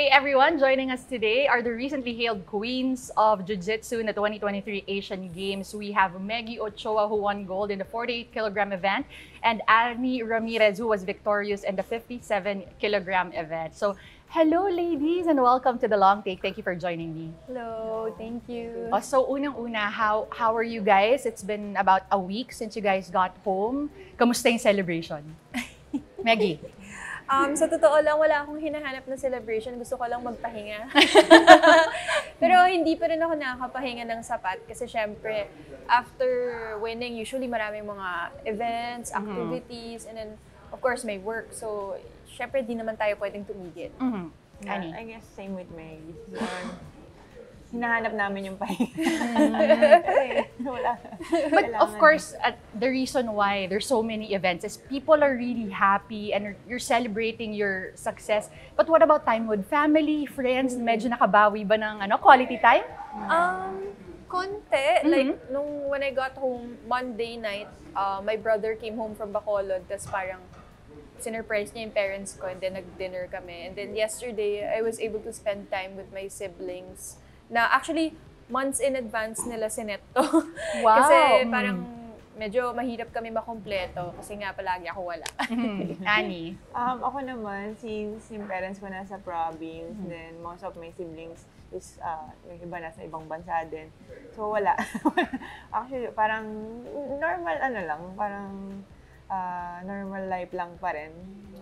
everyone, joining us today are the recently hailed queens of Jiu-Jitsu in the 2023 Asian Games. We have Meggy Ochoa, who won gold in the 48-kilogram event, and Annie Ramirez, who was victorious in the 57-kilogram event. So, hello ladies and welcome to The Long Take. Thank you for joining me. Hello, thank you. So unang-una, how are you guys? It's been about a week since you guys got home. Kamusta yung celebration? Meggy? Sa totoo lang, wala akong hinahanap na celebration. Gusto ko lang magpahinga. Pero hindi pa rin ako nakakapahinga ng sapat kasi syempre, after winning, usually maraming mga events, activities, and then, of course, may work. So, syempre, di naman tayo pwedeng tumigil. Yeah, I guess same with May. Hinahanap namin yung pahinga. Wala. But of course, the reason why there's so many events is people are really happy and you're celebrating your success. But what about time with family, friends? Medyo nakabawi ba ng quality time? Konti. Like, when I got home Monday night, my brother came home from Bacolod, tas parang sinurprise niya yung parents ko, and then nag-dinner kami. And then yesterday, I was able to spend time with my siblings na actually months in advance nila sineto. Wow! Kasi parang medyo mahirap kami makompleto kasi nga palagi ako wala. Annie? Ako naman, since yung parents ko nasa province, then most of my siblings is yung iba nasa ibang bansa din. So wala. Actually, parang normal normal life lang pa rin.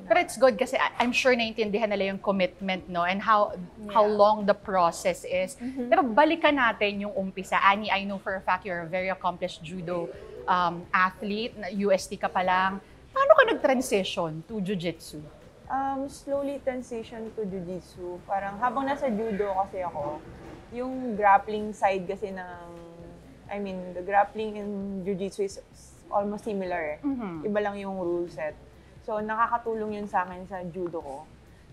But it's good kasi I'm sure naiintindihan nila yung commitment, no? And how long the process is. Pero balikan natin yung umpisa. Annie, I know for a fact you're a very accomplished judo athlete. UST ka pa lang. Paano ka nag-transition to jiu-jitsu? Slowly transition to jiu-jitsu. Parang habang nasa judo kasi ako, yung grappling side kasi the grappling in jiu-jitsu is almost similar. Iba lang yung rule set. So, nakakatulong yun sa akin sa judo ko.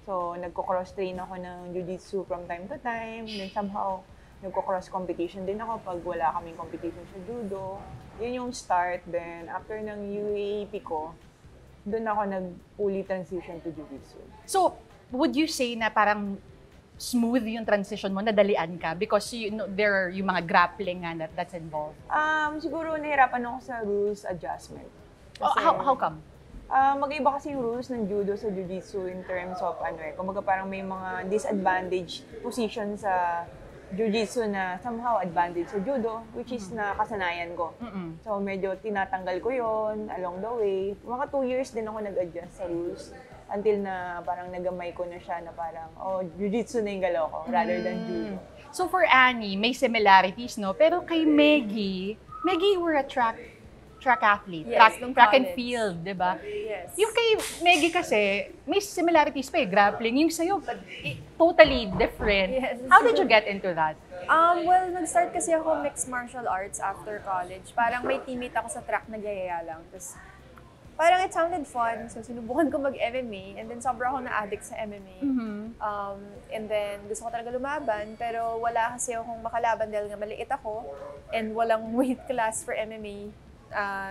So, nagko-cross-train ako ng jiu-jitsu from time to time. Then somehow, nagko-cross competition din ako pag wala kaming competition sa judo. Yun yung start. Then, after ng UAAP ko, doon ako nag-fully transition to jiu-jitsu. So, would you say na parang smooth yung transition mo, nadalian ka? Because there are yung mga grappling that's involved. Siguro nahirapan ako sa rules adjustment. Kasi, How come? Mag-iba kasi yung rules ng judo sa jiu-jitsu in terms of kumbaga parang may mga disadvantage position sa jiu-jitsu na somehow advantage sa judo, which is na kasanayan ko. So medyo tinatanggal ko yon along the way. Mga 2 years din ako nag-adjust sa rules until na parang nagamay ko na siya na parang, jiu-jitsu na yung galaw ko rather than judo. So for Annie, may similarities, no? Pero kay Meggy, you were a track athlete. Yes, track and field, di ba? Yes. Yung kay Meggy kasi, may similarities pa grappling. Yung sa'yo, totally different. Yes. How did you get into that? Well, nag-start kasi ako mixed martial arts after college. Parang may teammate ako sa track na gayaya lang. Tapos, parang it sounded fun. So, sinubukan ko mag-MMA. And then, sobra ako na-addict sa MMA. And then, gusto ko talaga lumaban. Pero wala kasi akong makalaban dahil nga maliit ako. And walang weight class for MMA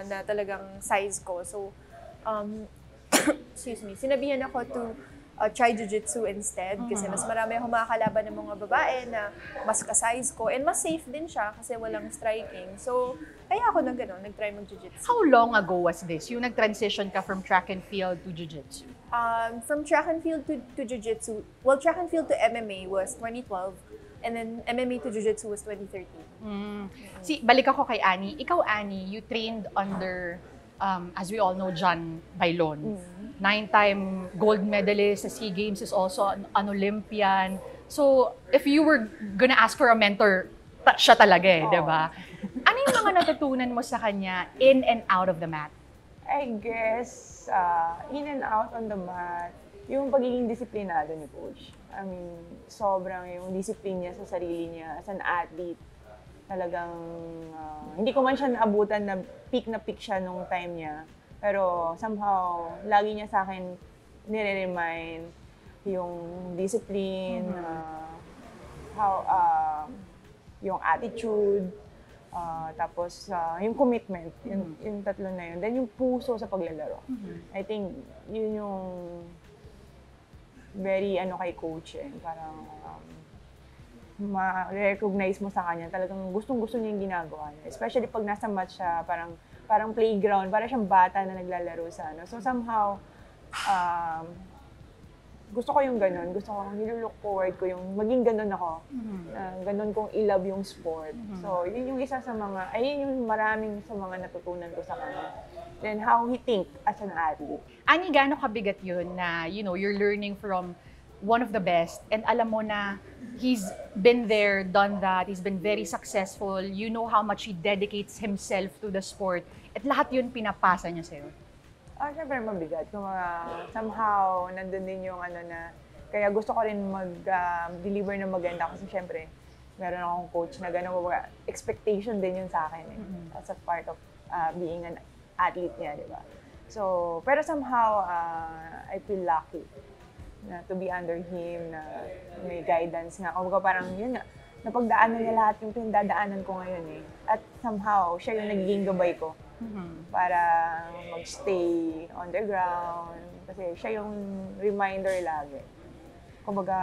na talagang size ko. So, excuse me, sinabihan ako to try jiu-jitsu instead kasi mas marami akong makakalaban ng mga babae na mas ka-size ko and mas safe din siya kasi walang striking. So, kaya ako nag-try mag-jiu-jitsu. How long ago was this? Yung nag-transition ka from track and field to jiu-jitsu? From track and field to jiu-jitsu, well, track and field to MMA was 2012. And then MMA to Jiu-Jitsu was 2013. Balik ako kay Annie. Ikaw, Annie, you trained under, as we all know, John Bailon. 9-time gold medalist sa SEA Games, is also an Olympian. So, if you were gonna ask for a mentor, siya talaga di ba? Ano yung mga natutunan mo sa kanya in and out of the mat? I guess, in and out on the mat, yung pagiging disiplinado ni Coach. Sobrang yung discipline niya sa sarili niya as an athlete. Talagang, hindi ko man siya naabutan na peak siya nung time niya. Pero somehow, lagi niya sa akin nire-remind yung discipline, yung attitude, tapos yung commitment, yung tatlo na yun. Then yung puso sa paglalaro. I think yun yung very kay coach parang ma-recognize mo sa kanya, talagang gustong-gusto niya yung ginagawa niya. Especially pag nasa match siya, parang playground, parang siyang bata na naglalaro sa So somehow, gusto ko yung ganun. Gusto ko, nilulook forward ko yung maging ganun ako. Ganun kong i-love yung sport. So yun yung isa sa mga, ayun yung maraming sa mga natutunan ko sa kanya. Then how he think as an athlete. Ani, gaano kabigat yun na, you're learning from one of the best and alam mo na he's been there, done that, he's been very successful, you know how much he dedicates himself to the sport at lahat yun pinapasa niya sa'yo? Siyempre mabigat. Kung somehow, nandun din yung na, kaya gusto ko rin mag-deliver ng maganda kasi siyempre, meron akong coach na gano'n, expectation din yun sa akin as a part of being an athlete niya, di ba? So, pero somehow, I feel lucky na to be under him, na may guidance nga. O parang yun nga, napagdaanan niya lahat yung pinagdadaanan ko ngayon At somehow, siya yung nagiging gabay ko para mag-stay on the ground. Kasi siya yung reminder lagi. Kumbaga,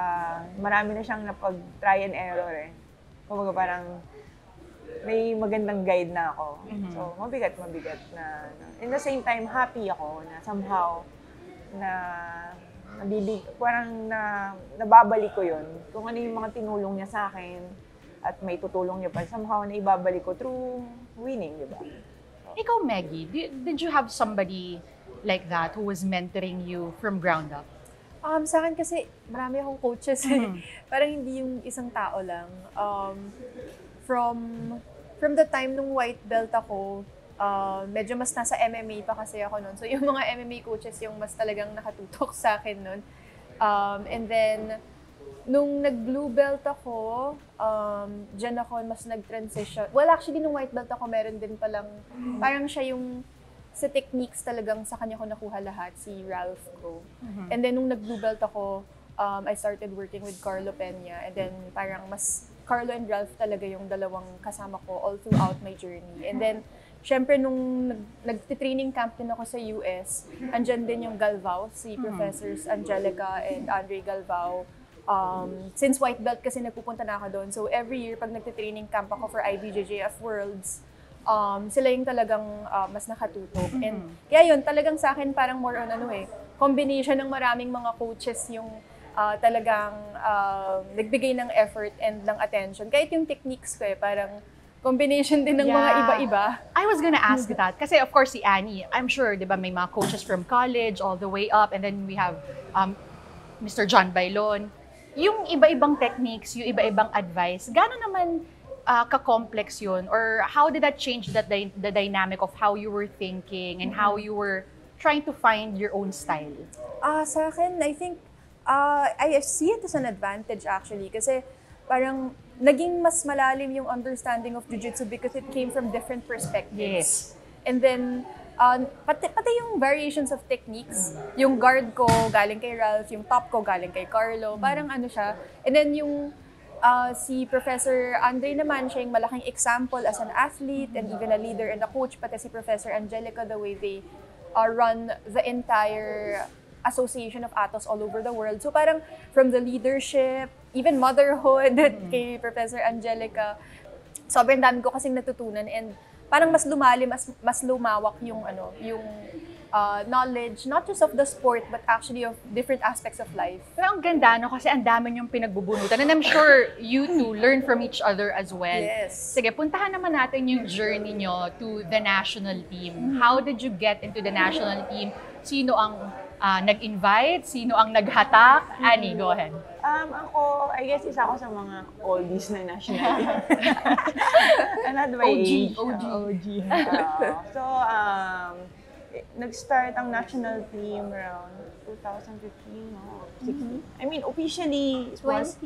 marami na siyang napag-try and error Kumbaga parang may magandang guide na ako. So, mabigat na. In the same time, happy ako na somehow na parang nababalik ko yun. Kung ano yung mga tinulong niya sa akin at may tutulong niya pa, somehow na ibabalik ko through winning, di ba? So, ikaw, Maggie, did you have somebody like that who was mentoring you from ground up? Sa akin kasi, marami akong coaches Parang hindi yung isang tao lang. From the time nung white belt ako, medyo mas nasa MMA pa kasi ako noon. So yung mga MMA coaches yung mas talagang nakatutok sa akin noon. And then, nung nag-blue belt ako, dyan ako mas nag-transition. Well, actually, nung white belt ako, meron din palang, parang siya yung sa techniques talagang sa kanya ko nakuha lahat, si Ralph Go. And then, nung nag-blue belt ako, I started working with Carlo Peña. And then, parang mas Carlo and Ralph talaga yung dalawang kasama ko all throughout my journey. And then, syempre, nung nag-training camp din ako sa US, andyan din yung Galvao, si Professors Angelica and Andre Galvao. Since white belt kasi nagpupunta na ako doon. So every year, pag nag-training camp ako for IBJJF Worlds, sila yung talagang mas nakatutok. And kaya yun, talagang sa akin parang more on combination ng maraming mga coaches yung talagang nagbigay ng effort and ng attention. Kahit yung techniques ko parang combination din ng mga iba-iba. I was gonna ask that. Kasi of course si Annie, I'm sure, di ba, may mga coaches from college all the way up and then we have Mr. John Bailon. Yung iba-ibang techniques, yung iba-ibang advice, gaano naman ka-complex yun? Or how did that change the dynamic of how you were thinking and how you were trying to find your own style? Sa akin, I think, I see it as an advantage actually. Kasi parang naging mas malalim yung understanding of jiu-jitsu because it came from different perspectives. Yes. And then, pati yung variations of techniques, yung guard ko galing kay Ralph, yung top ko galing kay Carlo, parang siya. And then yung si Professor Andre naman, siya yung malaking example as an athlete and even a leader and a coach, pati si Professor Angelica, the way they run the entire association of ATOS all over the world. So parang from the leadership, even motherhood kay Professor Angelica, sobrang dami ko kasing natutunan and parang mas lumalim, mas lumawak yung knowledge, not just of the sport, but actually of different aspects of life. Pero ang ganda, kasi ang dami niyong pinagbubunutan. And I'm sure you two learn from each other as well. Yes. Sige, puntahan naman natin yung journey niyo to the national team. How did you get into the national team? Sino ang nag-invite? Sino ang naghatak? Annie, go ahead. Ako, I guess isa ako sa mga oldies na national team. Not by age. OG. So, nag-start ang national team around 2015 or 16. I mean, officially, it was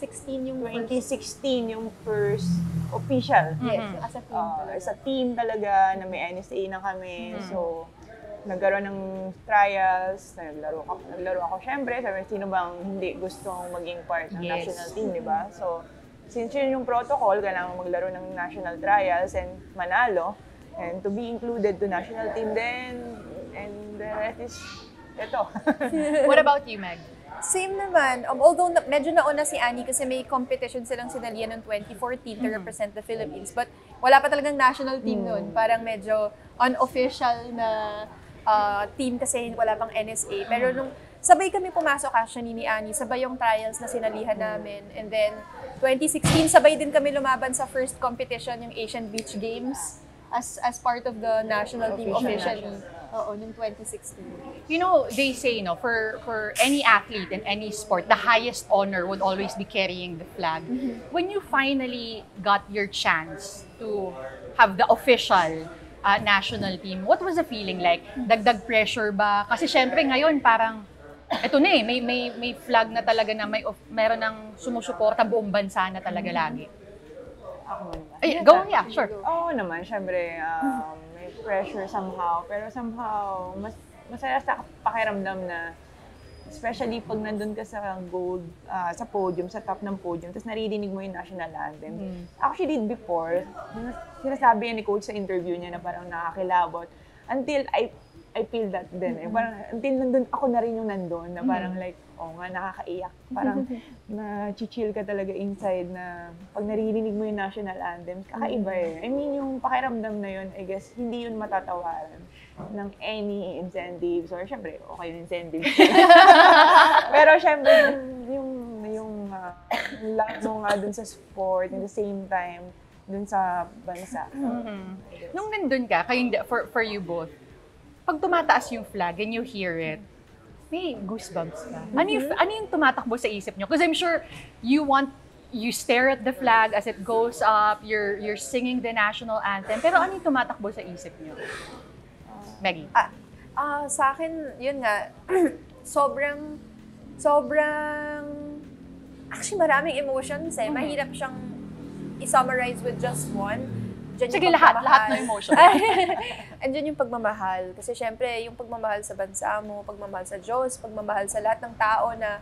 2016 yung 2016 yung first official. Yes, as a team talaga. As a team talaga, na may NSA na kami. So, nagkaroon ng trials, naglaro ako. Syempre, sabi, sino bang hindi gustong maging part ng national team, di ba? So, since yun yung protocol, kailangan maglaro ng national trials and manalo, and to be included to national team then, and the rest is ito. What about you, Meg? Same naman. Although medyo nauna si Annie kasi may competition silang sinalihan noong 2014 to represent the Philippines. But wala pa talagang national team noon. Parang medyo unofficial na team kasi wala pang NSA. Pero nung sabay kami pumasok actually ni Annie, sabay yung trials na sinalihan namin. And then 2016, sabay din kami lumaban sa first competition, yung Asian Beach Games, as part of the national team officially. Oo, noong 2016. You know, they say, no, for any athlete in any sport, the highest honor would always be carrying the flag. When you finally got your chance to have the official national team, what was the feeling like? Dagdag pressure ba? Kasi syempre ngayon parang, eto na eh, may flag na talaga na meron ng sumusuporta buong bansa na talaga lagi. Ako naman. Ay, go, yeah, sure. Oo naman, syempre, may pressure somehow. Pero somehow, masaya sa pakiramdam na, especially pag nandun ka sa gold, sa podium, sa top ng podium, tapos naririnig mo yung national anthem. Actually, before, sinasabi ni coach sa interview niya na parang nakakilabot. Until I feel that din eh. Parang until nandun, ako na rin yung nandun na parang like, nga, nakakaiyak. Parang na-chill ka talaga inside na pag naririnig mo yung national anthem, kakaiba eh. I mean, yung pakiramdam na yun, I guess, hindi yun matatawaran ng any incentives or syempre, okay yung incentives. Pero syempre, yung love mo nga dun sa sport, at the same time, dun sa bansa. Nung nandun ka, for you both, pag tumataas yung flag and you hear it, may goosebumps ka. Ano yung tumatakbo sa isip nyo? Because I'm sure you stare at the flag as it goes up, you're singing the national anthem, pero ano yung tumatakbo sa isip nyo? Maggie? Sa akin, yun nga, sobrang, actually maraming emotions eh. Mahirap siyang i-summarize with just one. Sige, lahat ng emotion. Andiyan yung pagmamahal. Kasi syempre, yung pagmamahal sa bansa mo, pagmamahal sa Diyos, pagmamahal sa lahat ng tao na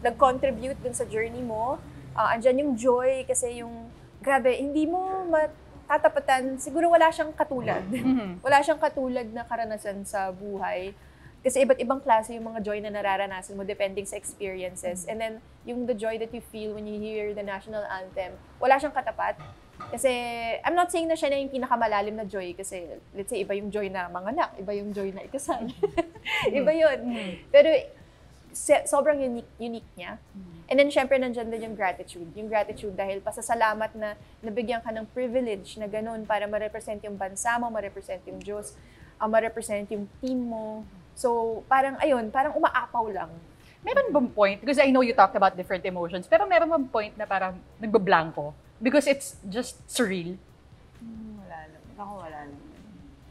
nag-contribute dun sa journey mo. Andiyan yung joy kasi yung, grabe, hindi mo matatapatan. Siguro wala siyang katulad. Wala siyang katulad na karanasan sa buhay. Kasi iba't ibang klase yung mga joy na nararanasan mo depending sa experiences. And then, yung the joy that you feel when you hear the national anthem, wala siyang katapat. Kasi, I'm not saying na siya na yung pinakamalalim na joy kasi, let's say, iba yung joy na manganak, iba yung joy na ikasal. Iba yun. Pero, sobrang unique niya. And then, syempre, nandyan din yung gratitude. Yung gratitude dahil pasasalamat na nabigyan ka ng privilege na ganun para ma-represent yung bansa mo, ma-represent yung Diyos, ma-represent yung team mo. So, parang, ayun, parang umaapaw lang. Meron bang point, because I know you talked about different emotions, pero meron bang point na parang nagbablanko? Because it's just surreal. Wala naman. Ako wala naman.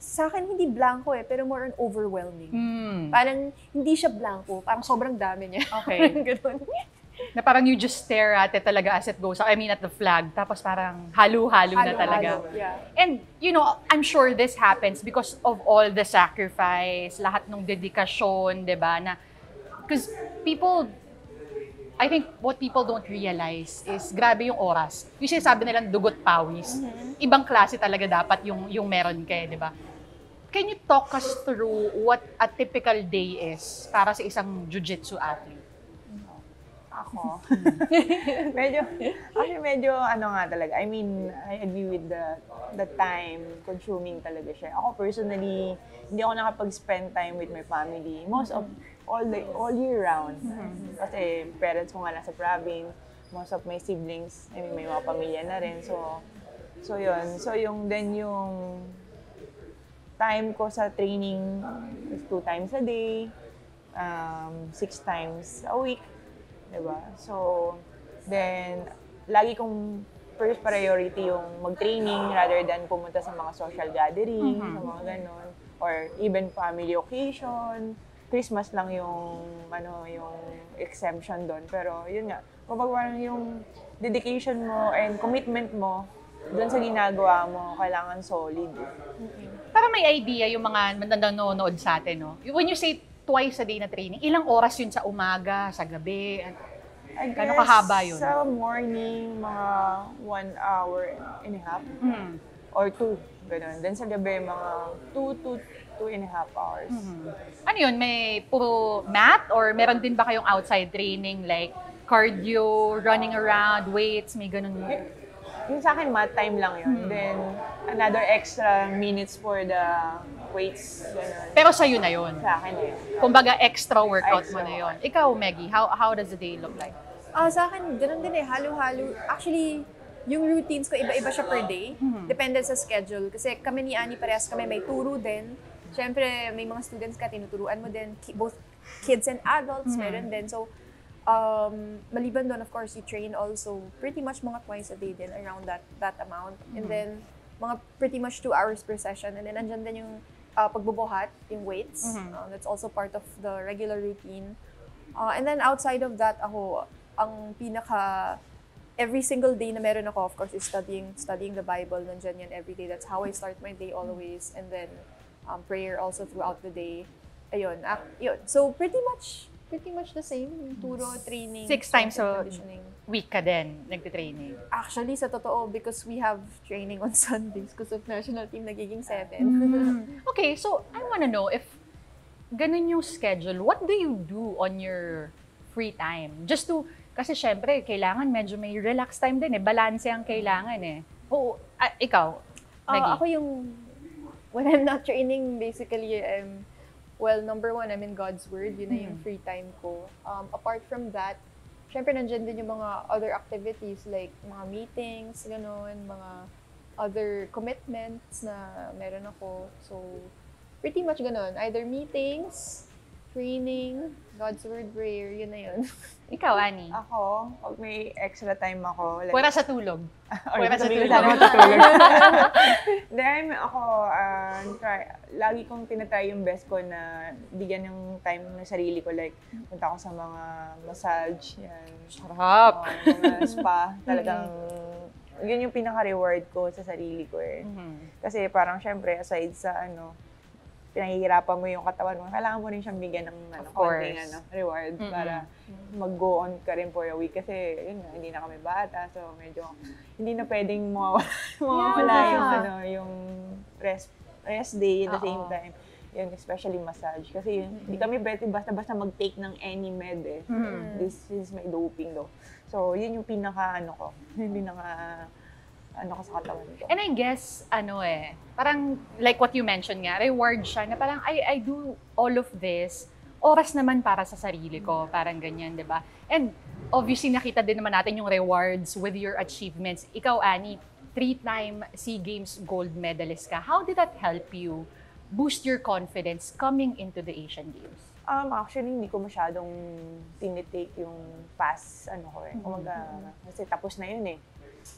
Sa akin, hindi blanco eh, pero more on overwhelming. Parang hindi siya blanco, parang sobrang dami niya. Okay. Ganun. Na parang you just stare at it talaga as it goes. I mean, at the flag. Tapos parang halo-halo na talaga. Yeah. And, you know, I'm sure this happens because of all the sacrifice, lahat ng dedikasyon, di ba? Because I think what people don't realize is grabe yung oras. Yung sinasabi nilang dugot pawis. Ibang klase talaga dapat yung meron kayo, di ba? Can you talk us through what a typical day is para sa isang jiu-jitsu athlete? Ako. medyo ano nga talaga. I mean, I agree with the time consuming talaga siya. Ako personally, hindi ako nakapag-spend time with my family. Most of all year round. Kasi parents ko nga nasa province, most of my siblings, I mean, may mga pamilya na rin. So yun. So yung time ko sa training is 2 times a day, 6 times a week. Diba? So, then, lagi kong first priority yung mag-training rather than pumunta sa mga social gathering, sa mga ganon, or even family occasion. Christmas lang yung exemption doon. Pero yun nga, kapag parang yung dedication mo and commitment mo doon sa ginagawa mo, kailangan solid. Para may idea yung mga nanonood sa atin, no? When you say twice a day na training, ilang oras yun sa umaga, sa gabi? Gano'ng kahaba yun? Sa morning, mga 1 hour and a half. or 2, ganun. Then sa gabi, mga 2 to 2.5 hours. Ano yun, may puro math or meron din ba kayong outside training like cardio, running around, weights, may ganun mo? Yung sa akin, math time lang yun. Then, another extra minutes for the weights, ganun. Pero sa'yo na yun. Sa akin na yun. Kumbaga extra workout mo Extra. na yun. Ikaw, Meggy, how does the day look like? Sa akin, ganun din eh, halo-halo. Actually, yung routines ko, iba-iba siya per day. Depende sa schedule. Kasi kami ni Annie, parehas kami may turo din. Siyempre, may mga students ka, tinuturuan mo din. Both kids and adults, meron din. So, maliban doon, of course, you train also pretty much mga twice a day din around that amount. And then, mga pretty much 2 hours per session. And then, andyan din yung pagbubuhat, yung weights. That's also part of the regular routine. And then, outside of that, ako, ang every single day na meron ako, of course, is studying the Bible. Nandyan yan every day. That's how I start my day always. And then, prayer also throughout the day. Ayun, yun. So, pretty much the same. Turo, training, 6 times strength and a conditioning. week ka din nagtitraining. Actually, sa totoo, because we have training on Sundays because of national team, nagiging 7. Okay, so I wanna know if ganun yung schedule, what do you do on your free time? Kasi syempre, kailangan medyo may relax time din eh. Balance ang kailangan eh. Oo, ikaw, Meggy. Ako when I'm not training, basically, number one, I'm in God's Word. Yun na yung free time ko. Apart from that, syempre nandyan din yung mga other activities like mga meetings, gano'n, mga other commitments na meron ako. So, pretty much gano'n. Either meetings, training, God's Word, prayer, yun na yun. Ikaw, Annie. Ako, pag may extra time ako, like, Pwera sa tulog. Pwera sa tulog. Sana matutulog. Then, ako, lagi kong tinatry yung best ko na bigyan ng time ng sarili ko. Like, punta ako sa mga massage, yan. Sarap. Mga spa. Talagang, yun yung pinaka-reward ko sa sarili ko eh. Kasi parang, syempre, aside sa pinahihirapan mo yung katawan mo, kailangan mo rin siyang bigyan ng konting reward para mag-go on ka rin for a week. Kasi yun nga, hindi na kami bata, so medyo hindi na pwedeng mawawala yung rest day at the same time. Yun, especially massage. Kasi yun, hindi kami pwede basta-basta mag-take ng any med eh. This is my doping though. So yun yung pinaka sa katawan ko. And I guess, parang like what you mentioned nga, reward siya na parang I do all of this, oras naman para sa sarili ko, parang ganyan, di ba? And obviously, nakita din naman natin yung rewards with your achievements. Ikaw, Annie, 3-time SEA Games gold medalist ka. How did that help you boost your confidence coming into the Asian Games? Actually, hindi ko masyadong tinitake yung past, kasi tapos na yun eh.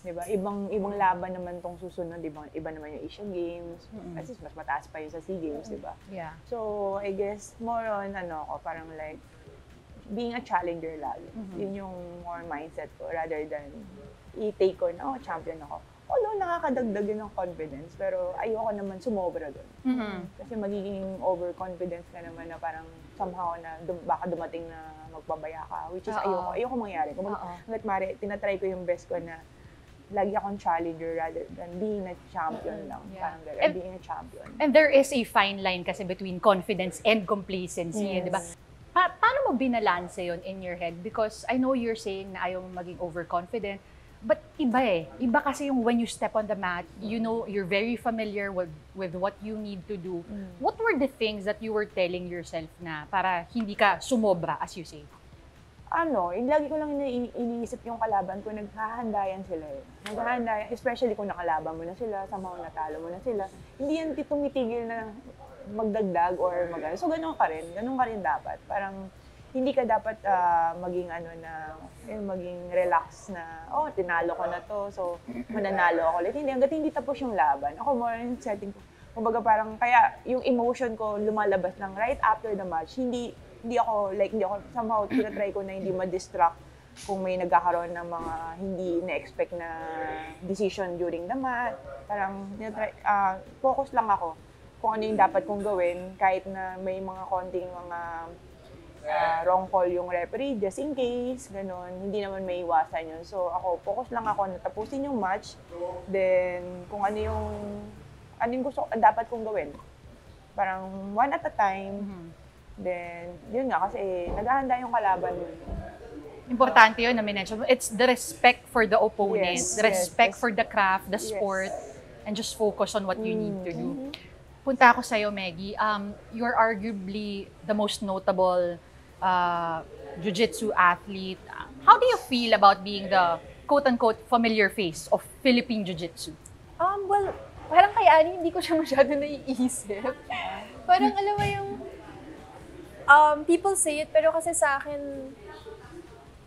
Diba? Ibang laban naman tong susunod, diba? Iba naman yung Asian Games. Kasi mas mataas pa yun sa SEA Games, diba? Yeah. So, I guess more on, parang like, being a challenger lagi. Yun yung more mindset ko rather than i-take ko na, champion ako. Although, nakakadagdag yun ng confidence, pero ayoko naman sumobra doon. Kasi magiging overconfidence ka naman na parang somehow na baka dumating na magpabaya ka, which is ayoko mangyari. Hanggat mari, tinatry ko yung best ko na lagi akong challenger rather than being a champion lang. Parang gano'n, being a champion. And there is a fine line kasi between confidence and complacency, di ba? Paano mo binalanse yon in your head? Because I know you're saying na ayaw mo maging overconfident, but iba eh. Iba kasi yung when you step on the mat, you know, you're very familiar with what you need to do. What were the things that you were telling yourself na para hindi ka sumobra, as you say? Lagi ko lang iniisip yung kalaban ko, naghahandayan sila eh. Naghahandayan, especially kung nakalaban mo na sila, somehow natalo mo na sila. Hindi yan tumitigil na magdagdag or So, ganun ka rin dapat. Parang, hindi ka dapat maging maging relax na, tinalo ko na to, so mananalo ako ulit. Hindi, hanggat hindi tapos yung laban. Ako more in setting ko. Kumbaga parang, kaya yung emotion ko lumalabas lang right after the match. Hindi ako somehow tinatry ko na hindi ma-distract kung may nagkakaroon ng mga hindi na-expect na decision during the match. Parang focus lang ako kung ano yung dapat kong gawin kahit na may mga konting mga wrong call yung referee just in case, ganun. Hindi naman may iwasan yun. So ako, focus lang ako na tapusin yung match, then kung ano yung dapat kong gawin. Parang one at a time, then yun nga kasi naghahanda yung kalaban yun. Importante yun na minention. It's the respect for the opponent, Yes, the respect yes. for the craft, the sport, and just focus on what you need to do. Punta ako sa'yo, Meggie. You're arguably the most notable jiu-jitsu athlete. How do you feel about being the quote-unquote familiar face of Philippine jiu-jitsu? Well, parang kay Ani, hindi ko siya masyado naiisip. Parang alam mo yung, people say it, pero kasi sa akin,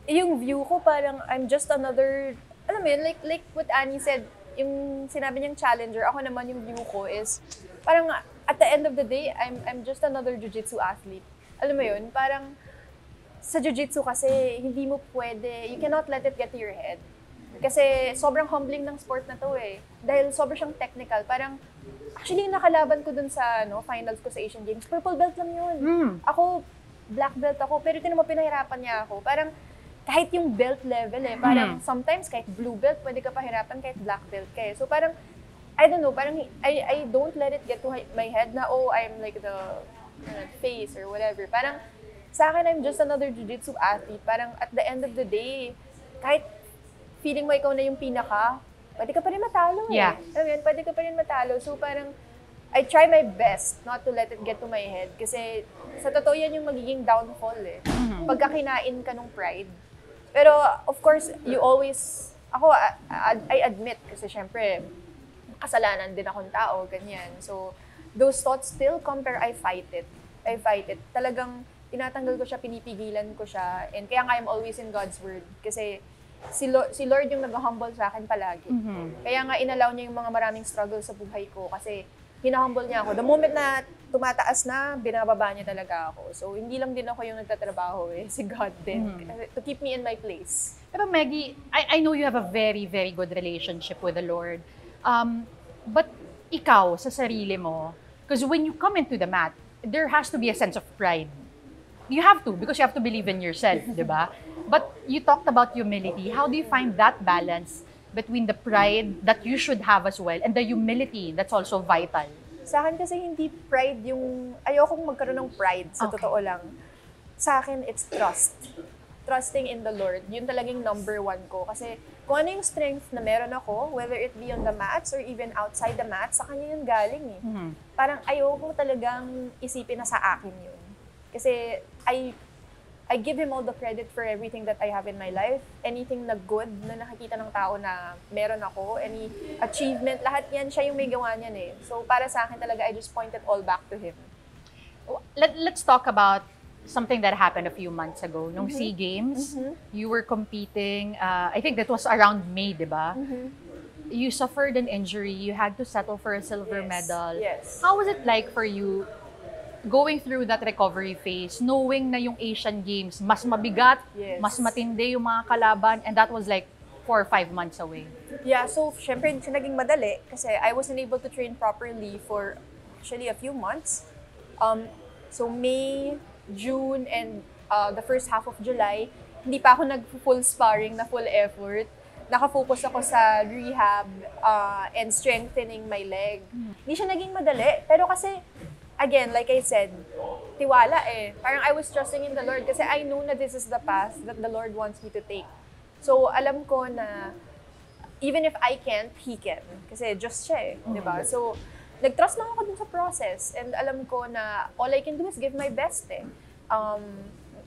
yung view ko parang I'm just another, alam mo yun, like what Annie said, yung sinabi niyang challenger, ako naman yung view ko is, parang at the end of the day, I'm just another jiu-jitsu athlete. Alam mo yun, parang sa jiu-jitsu kasi, hindi mo pwede, you cannot let it get to your head. Kasi sobrang humbling ng sport na to eh. Dahil sobrang siyang technical. Parang, actually, yung nakalaban ko dun sa finals ko sa Asian Games, purple belt lang yun. Ako, black belt ako, pero tinan mo, pinahirapan niya ako. Parang, kahit yung belt level eh, parang sometimes kahit blue belt, pwede ka pahirapan kahit black belt ka eh. So parang, I don't know, parang I don't let it get to my head na, oh, I'm like the face or whatever. Parang, sa akin, I'm just another jiu-jitsu athlete. Parang at the end of the day, kahit feeling mo ikaw na yung pinaka, pwede ka pa rin matalo eh. Yeah. Alam, pwede ka pa rin matalo. So parang, I try my best not to let it get to my head. Kasi sa totoo yan yung magiging downfall eh. Pagka kinain ka nung pride. Pero of course, you always, ako, I admit, kasi syempre, kasalanan din akong tao, ganyan. So, those thoughts still come, pero I fight it. Talagang, tinatanggal ko siya, pinipigilan ko siya, and kaya nga I'm always in God's Word. Kasi, si Lord yung nag-humble sa akin palagi. Kaya nga, inalaw niya yung mga maraming struggles sa buhay ko, kasi, hinahumble niya ako. The moment na tumataas na, binababa niya talaga ako. So, hindi lang din ako yung nagtatrabaho eh. Si God din. To keep me in my place. Pero Meggie, I know you have a very, very good relationship with the Lord. But ikaw, sa sarili mo, because when you come into the mat, there has to be a sense of pride. You have to, because you have to believe in yourself, di ba? But you talked about humility. How do you find that balance between the pride that you should have as well and the humility that's also vital? Sa akin kasi hindi pride yung, ayokong magkaroon ng pride, sa totoo lang. Sa akin, it's trust. Trusting in the Lord. Yun talagang number one ko. Kasi kung ano yung strength na meron ako, whether it be on the mats or even outside the mats, sa kanya yun galing eh. Parang ayokong talagang isipin na sa akin yun. Kasi I give Him all the credit for everything that I have in my life. Anything na good na nakikita ng tao na meron ako, any achievement, lahat yan, siya yung may gawa niyan eh. So para sa akin talaga, I just point it all back to Him. Let's talk about something that happened a few months ago. Nung SEA Games, you were competing, I think that was around May, di ba? You suffered an injury, you had to settle for a silver medal. Yes. How was it like for you going through that recovery phase, knowing na yung Asian Games, mas mabigat, mas matindi yung mga kalaban, and that was like 4 or 5 months away? Yeah, so syempre hindi siya naging madali kasi I wasn't able to train properly for actually a few months. So May, June, and the first half of July, hindi pa ako nag-full sparring na full effort. Nakafocus ako sa rehab and strengthening my leg. Hindi siya naging madali, pero kasi again, like I said, tiwala eh. Parang I was trusting in the Lord kasi I know na this is the path that the Lord wants me to take. So, alam ko na even if I can't, He can. Kasi Diyos siya eh, di ba? So, nag-trust lang ako dun sa process. And alam ko na all I can do is give my best eh.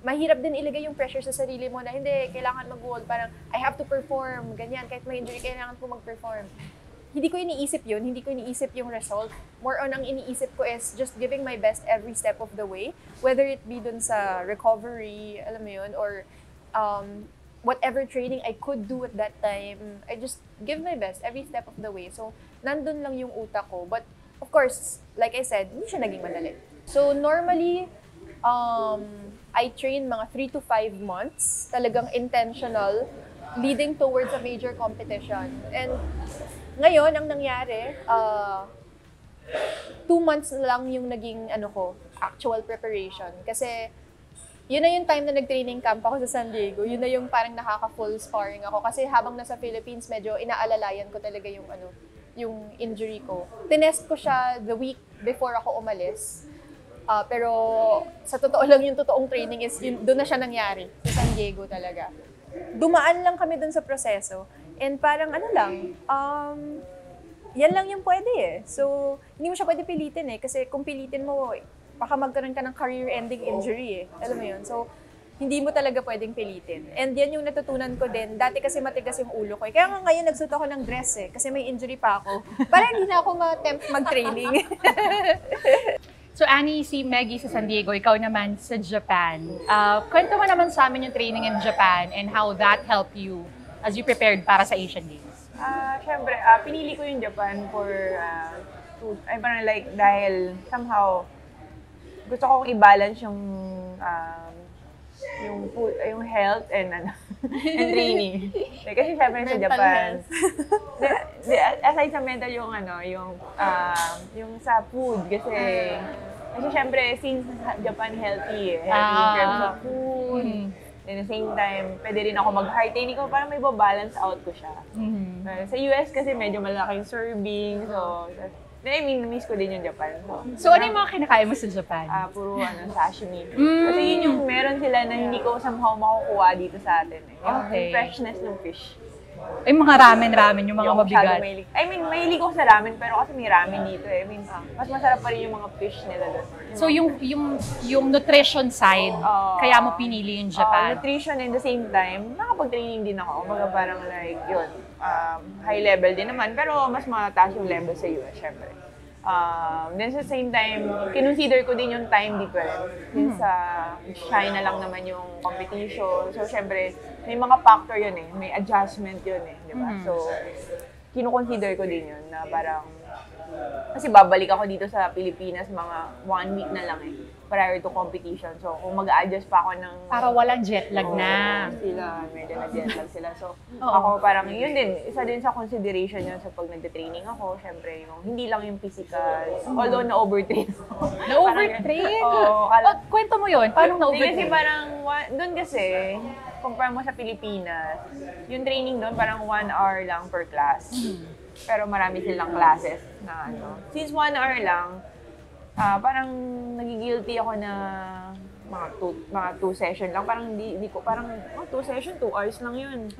Mahirap din ilagay yung pressure sa sarili mo na hindi, kailangan mag-goal. Parang, I have to perform, ganyan. Kahit may injury, kailangan ko mag-perform. Hindi ko iniisip yun, hindi ko iniisip yung result. More on, ang iniisip ko is just giving my best every step of the way. Whether it be dun sa recovery, alam mo yun, or whatever training I could do at that time, I just give my best every step of the way. So, nandun lang yung utak ko. But, of course, like I said, hindi siya naging madali. So, normally, I train mga 3 to 5 months, talagang intentional, leading towards a major competition. And ngayon, ang nangyari, 2 months na lang yung naging actual preparation. Kasi yun na yung time na nag-training camp ako sa San Diego. Yun na yung parang nakaka-full sparring ako. Kasi habang nasa Philippines, medyo inaalalayan ko talaga yung yung injury ko. Tinest ko siya the week before ako umalis. Pero sa totoo lang, yung totoong training is doon na siya nangyari. Sa San Diego talaga. Dumaan lang kami doon sa proseso. And parang yan lang yung pwede eh. So, hindi mo siya pwede pilitin eh. Kasi kung pilitin mo, baka magkaroon ka ng career-ending injury eh. Alam mo yun? So, hindi mo talaga pwedeng pilitin. And yan yung natutunan ko din. Dati kasi matigas yung ulo ko. Kaya nga ngayon nagsuot ako ng dress eh. Kasi may injury pa ako. Parang hindi na ako ma-tempt mag-training. So Annie, si Meggie sa San Diego, ikaw naman sa Japan. Kwento mo naman sa amin yung training in Japan and how that helped you as you prepared para sa Asian Games. Syempre, pinili ko yung Japan for, parang like, dahil somehow, gusto kong i-balance yung health and and training. Kasi syempre sa Japan. Aside sa mental yung sa food kasi syempre since Japan healthy in terms of food. At the same time, pwede rin ako mag-hard training ko para may balance out ko siya. Sa US kasi medyo malaking serving, so miss ko din yung Japan. So ano yung mga kinakain mo sa Japan? Puro sashimi. Kasi yun yung meron sila na hindi ko somehow makukuha dito sa atin. Yung freshness ng fish. Ay, mga ramen, yung mga mabigat. Mahilig ko sa ramen, pero kasi may ramen dito eh. Mas masarap pa rin yung mga fish nila doon. So yung nutrition side, kaya mo pinili yung Japan? Nutrition and the same time, nakapag-training din ako. Kumbaga parang like yun, high level din naman, pero mas mataas yung level sa US, syempre. Then sa same time, kinonsider ko din yung time difference. Since China lang naman yung competition. So syempre, may mga factor yun eh. May adjustment yun eh. Di ba? So, kinukonsider ko din yun na parang, kasi babalik ako dito sa Pilipinas mga 1 week na lang eh. Prior to competition. So, kung mag-a-adjust pa ako ng... Para walang jet lag na. Sila, medyo na-jet lag sila. So, ako parang, yun din, isa din sa consideration yun sa pag nagte-training ako. Siyempre, yung hindi lang yung physical. Although, na-overtrain ako. Na-overtrain? Kwento mo yun, paano na-overtrain? Kasi parang, doon kasi, compare mo sa Pilipinas, yung training doon parang 1 hour lang per class. Pero marami silang classes na Since 1 hour lang, parang nagigilty ako na mga 2 session lang. Parang hindi ko, parang 2 session, 2 hours lang yun.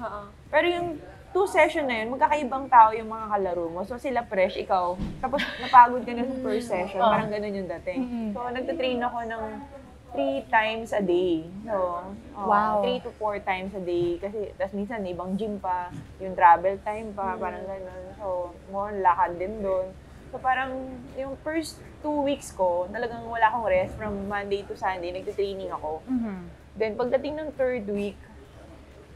Pero yung 2 session na yun, magkakaibang tao yung mga kalaro mo. So sila fresh, ikaw. Tapos napagod ka na sa first session. Parang ganun yung dating. So nagtitrain ako ng 3 times a day. So, wow. 3 to 4 times a day. Kasi, tas minsan, ibang gym pa, yung travel time pa, parang gano'n. So, more lakad din doon. So, parang, yung first 2 weeks ko, talagang wala akong rest from Monday to Sunday, nagtitraining ako. Then, pagdating ng 3rd week,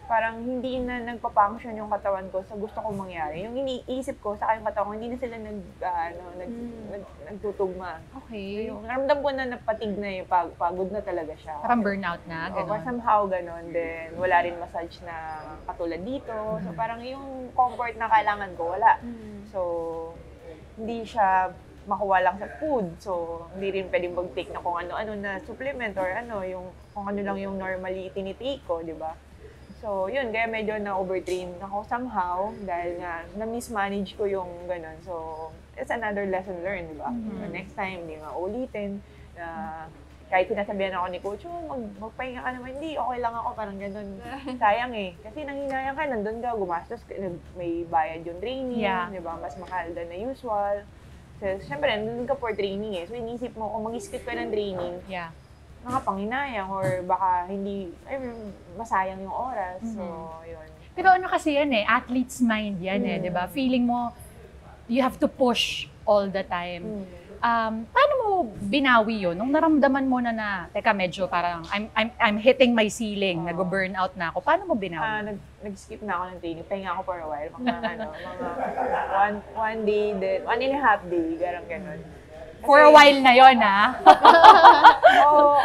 parang hindi na nagpa-function yung katawan ko sa gusto kong mangyari. Yung iniisip ko sa yung katawan ko, hindi na sila nagtutugma. Okay. Yung ramdam ko na napatig na yung pagod na talaga siya. Parang burnout na, gano'n. Or somehow gano'n. Then wala rin massage na katulad dito. So parang yung comfort na kailangan ko, wala. So hindi siya makuha lang sa food. So hindi rin pwedeng mag-take na kung ano-ano na supplement or yung kung ano lang yung normally tinitake ko, di ba? So, yun, kaya medyo na-overtrain ako somehow dahil nga na-mismanage ko yung gano'n. So, it's another lesson learned, di ba? So, next time, hindi nga ulitin. Kahit sinasabihan ako ni coach, magpahinga ka naman, hindi, okay lang ako, parang gano'n. Sayang eh. Kasi nanghinayang ka, nandun ka, gumastos, may bayad yung training, di ba? Mas mahal than na usual. So, syempre, nandun ka for training eh. So, inisip mo, kung mag-skip ka ng training, mga panginayang or baka hindi, masayang yung oras. So, yun. Pero ano kasi yan eh, athlete's mind yan eh, di ba? Feeling mo, you have to push all the time. Paano mo binawi yun? Nung naramdaman mo na teka, medyo parang, I'm hitting my ceiling, nag-burnout na ako. Paano mo binawi? Nag-skip na ako ng training. Pahinga ako for a while. Mga 1 day, then 1.5 day, garang ganon. For a while na yun, ha?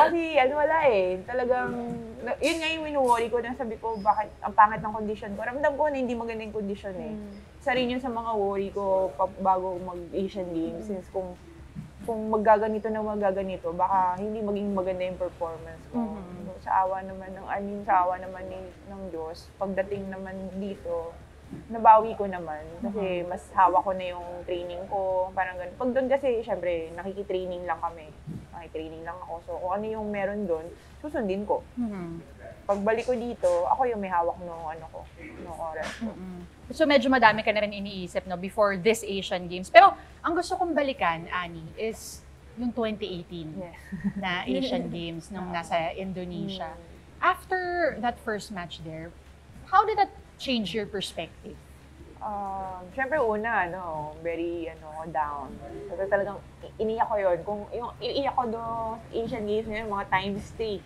Kasi wala eh. Talagang, yun nga yung winu-worry ko na sabi ko, bakit ang pangit ng condition ko. Ramdam ko na hindi maganda yung condition eh. Isa rin yun sa mga worry ko bago mag-Asian Games. Since kung kung maggaganito na magaganito, baka hindi maging maganda yung performance ko. So, sa awa naman ng Diyos, pagdating naman dito, nabawi ko naman. Kasi mas hawak ko na yung training ko, parang ganun. Pag doon kasi, syempre, nakikitraining lang kami. Nakikitraining lang ako. So, kung ano yung meron doon, susundin ko. Pagbalik ko dito, ako yung may hawak nung oras ko. So medyo madami ka na rin iniisip no before this Asian Games. Pero ang gusto kong balikan, Annie, is yung 2018 na Asian Games nung nasa Indonesia. After that first match there, how did that change your perspective? Siyempre una, very down. Kasi talagang iniyak ko yun. Kung yung iiyak ko do Asian Games ngayon, mga times 3.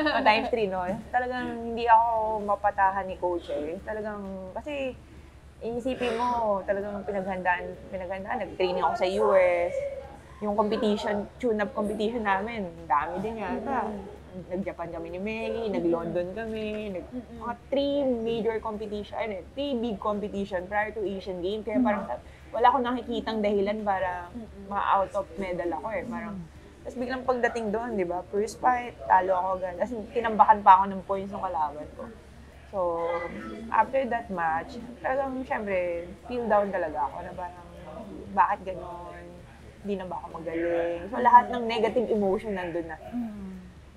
Mga times 3, no? Talagang hindi ako mapatahan ni coach eh. Talagang, kasi iisipin mo, talagang pinaghandaan. Nag-training ako sa US. Yung competition, tune-up competition namin, dami din yata. Nag-Japan kami ni Maggie, nag-London kami, mga 3 major competition, 3 big competition prior to Asian Games. Kaya parang wala akong nakikitang dahilan para ma-out of medal ako eh. Parang, tapos biglang pagdating doon, di ba? First fight, talo ako agad. As in, tinambakan pa ako ng points ng kalaban ko. So, after that match, talagang syempre, feel down talaga ako na parang, bakit ganon? Hindi na ba ako magaling? So, lahat ng negative emotion nandun na.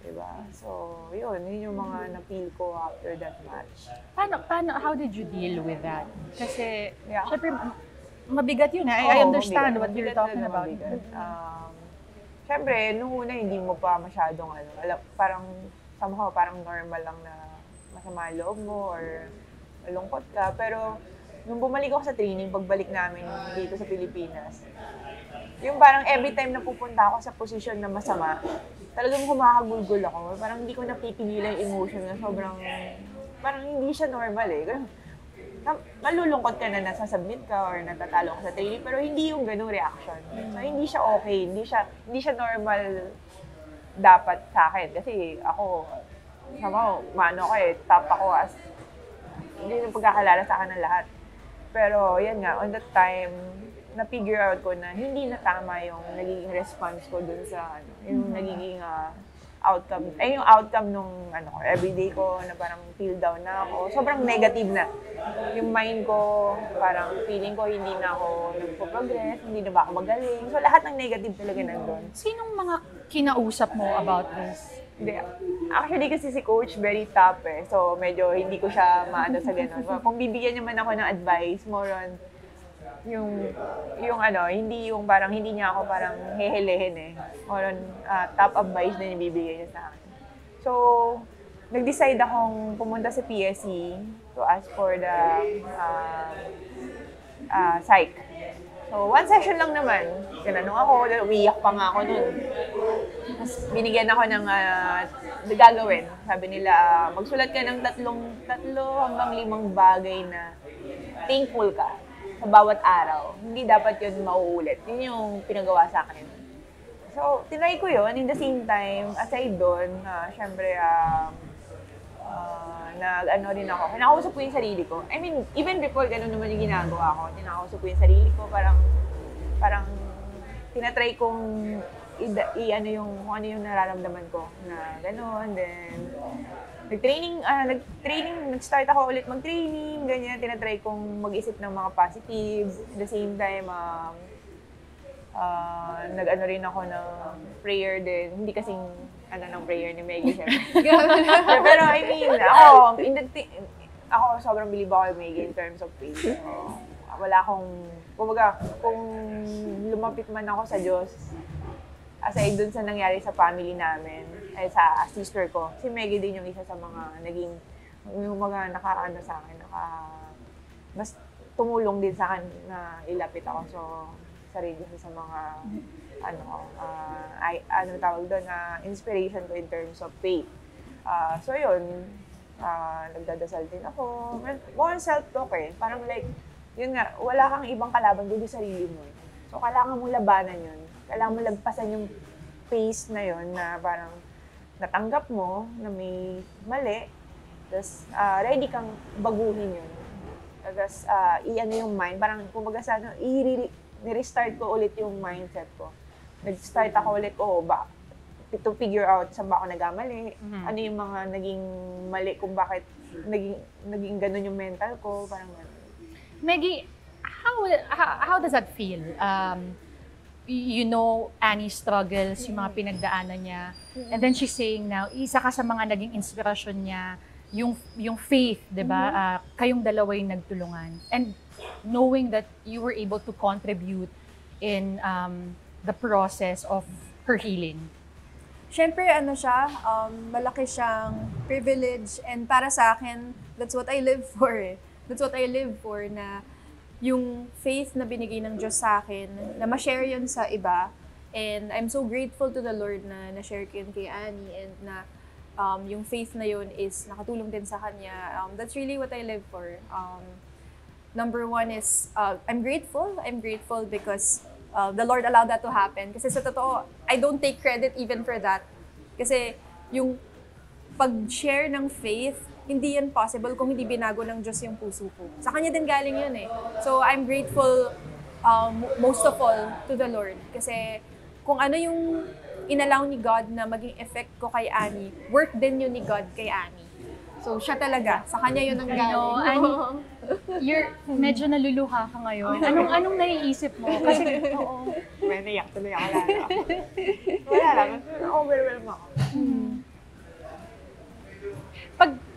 Diba? So, yun yung mga na-feel ko after that match. How did you deal with that? Kasi, syempre, mabigat yun. I understand what you're talking about. Syempre, nung una, hindi mo pa masyadong, parang, somehow, parang normal lang na masama loob mo or malungkot ka. Pero, nung bumalik ako sa training, pagbalik namin dito sa Pilipinas, yung parang every time na pupunta ako sa posisyon na masama, talagang humakagulgul ako. Parang hindi ko napipigilan yung emotion na sobrang, parang hindi siya normal eh. Malulungkot ka na nasasubmit ka or natatalo ka sa training, pero hindi yung ganung reaction. So hindi siya okay, hindi siya normal dapat sa akin. Kasi ako, top ako as, hindi yung pagkakalala sa akin ng lahat. Pero yan nga, on that time, na-figure out ko na hindi na tama yung nagiging response ko dun sa yung nagiging outcome. Yung outcome nung everyday ko na parang feel down na ako. Sobrang negative na. Yung mind ko, parang feeling ko hindi na ako nagpo-progress, hindi na ba ako magaling. So lahat ng negative talaga nandun. Sinong mga kinausap mo about this? Hindi. Actually kasi si coach very tough eh. So medyo hindi ko siya maano sa ganun. Kung bibigyan niya man ako ng advice, more on hindi yung parang hindi niya ako parang hehelehin eh. Or top advice na nibibigay niya sa akin. So, nag-decide akong pumunta sa PSC to ask for the psych. So, one session lang naman. Tinanong ako, umiyak pa nga ako nun. Tapos binigyan ako ng gagawin. Sabi nila, magsulat ka ng tatlo hanggang 5 bagay na thankful ka sa bawat araw. Hindi dapat yun mauulit. Yun yung pinagawa sa akin. So, tinry ko yun. In the same time, aside doon, syempre, rin ako. Kinakausap ko yung sarili ko. I mean, even before ganun naman yung ginagawa ko, kinakausap ko yung sarili ko. Parang tinatry kong kung ano yung nararamdaman ko na gano'n. Then, nag-start ako ulit mag-training, ganyan. Tinatry kong mag-isip ng mga positive. At the same time, rin ako ng prayer din. Hindi kasing, ng prayer ni Maggie, syempre. Pero I mean, ako sobrang believe ako kay Maggie in terms of faith. Wala akong, kung lumapit man ako sa Diyos, aside dun sa nangyari sa family namin, ay sa sister ko, si Maggie din yung isa sa mga yung mga sa akin, mas tumulong din sa akin na ilapit ako sa sarili sa mga, tawag doon, inspiration ko in terms of faith. So yun, nagdadasal din ako. More self-talk eh. Parang like, yun nga, wala kang ibang kalaban kundi sarili mo. So kailangan mong labanan yun. Kailangan mo lagpasan yung phase na yun na parang natanggap mo na may mali, tapos ready kang baguhin yun. Tapos yung mind, parang kumbaga sa i-restart ko ulit yung mindset ko. nag-start ako ulit, to figure out saan ba ako nagkamali, ano yung mga naging mali kung bakit naging ganun yung mental ko, parang ganun. Maggie, how does that feel? You know Annie's struggles, yung mga pinagdaanan niya. And then she's saying now, isa ka sa mga naging inspirasyon niya, yung faith, di ba? Kayong dalawa yung nagtulungan. And knowing that you were able to contribute in the process of her healing. Siyempre, malaki siyang privilege, and para sa akin, that's what I live for. That's what I live for, na yung faith na binigay ng Diyos sa akin, na ma-share yun sa iba. And I'm so grateful to the Lord na na-share ko yun kay Annie, and na yung faith na yun is nakatulong din sa kanya. That's really what I live for. Number one is, I'm grateful. I'm grateful because the Lord allowed that to happen. Kasi sa totoo, I don't take credit even for that. Kasi yung pag-share ng faith, hindi yan possible kung hindi binago ng Diyos yung puso ko. Sa Kanya din galing yun eh. So I'm grateful most of all to the Lord. Kasi kung ano yung inallow ni God na maging effect ko kay Annie, work din yun ni God kay Annie. So siya talaga, sa Kanya yun ang galing. Annie, medyo naluluha ka ngayon. Anong naiisip mo? Kasi, May naiyak tuloy ako lalo. Wala lang, overwhelm ako.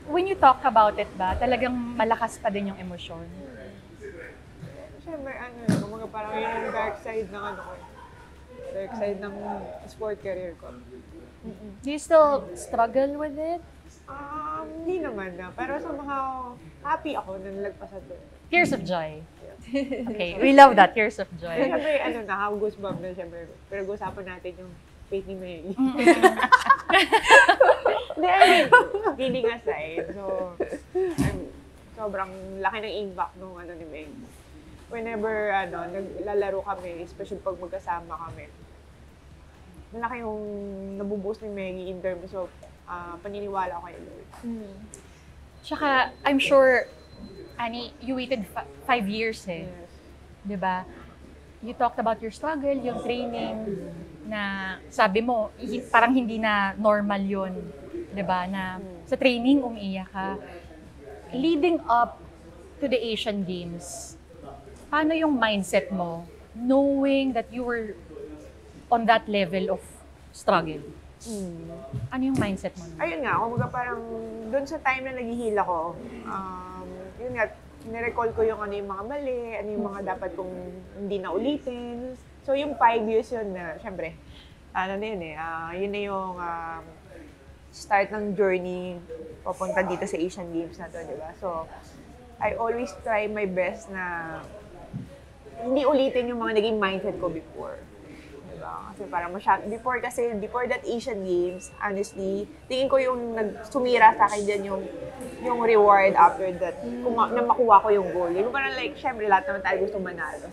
When you talk about it ba, talagang malakas pa din yung emosyon? Siyempre, kumbaga parang yun yung dark side ng dark side ng sport career ko. Do you still struggle with it? Hindi naman na. Pero somehow, happy ako na nalagpasan doon. Tears of joy. Okay, we love that, tears of joy. Siyempre, goosebumps na siyempre. Pero usapan natin yung faith ni Mary. Hindi, feeling aside. So, sobrang laki ng impact nung ni Mary. Whenever, naglalaro kami, especially pag magkasama kami, malaki yung nabubuhos ni Mary in terms of paniniwala ko kay Lord. Tsaka, I'm sure, Annie, you waited 5 years eh. Yes. Diba? You talked about your struggle, yung training, na sabi mo, parang hindi na normal yun. Diba? Na sa training, umiiyak ka. Leading up to the Asian Games, paano yung mindset mo, knowing that you were on that level of struggle? Ano yung mindset mo? Ayun nga, kumbaga parang doon sa time na naghihil ako, yun nga, nirecall ko yung yung mga mali, ano yung mga dapat kong hindi na ulitin. So yung 5 years yun na, syempre, yun na yung start ng journey papunta dito sa Asian Games na to, di ba? So, I always try my best na hindi ulitin yung mga naging mindset ko before. Kasi parang before that Asian Games, honestly, tingin ko yung sumira sa akin dyan yung reward after that, na makuha ko yung goal. Yung parang like, syempre, lahat naman tayo gusto manalo.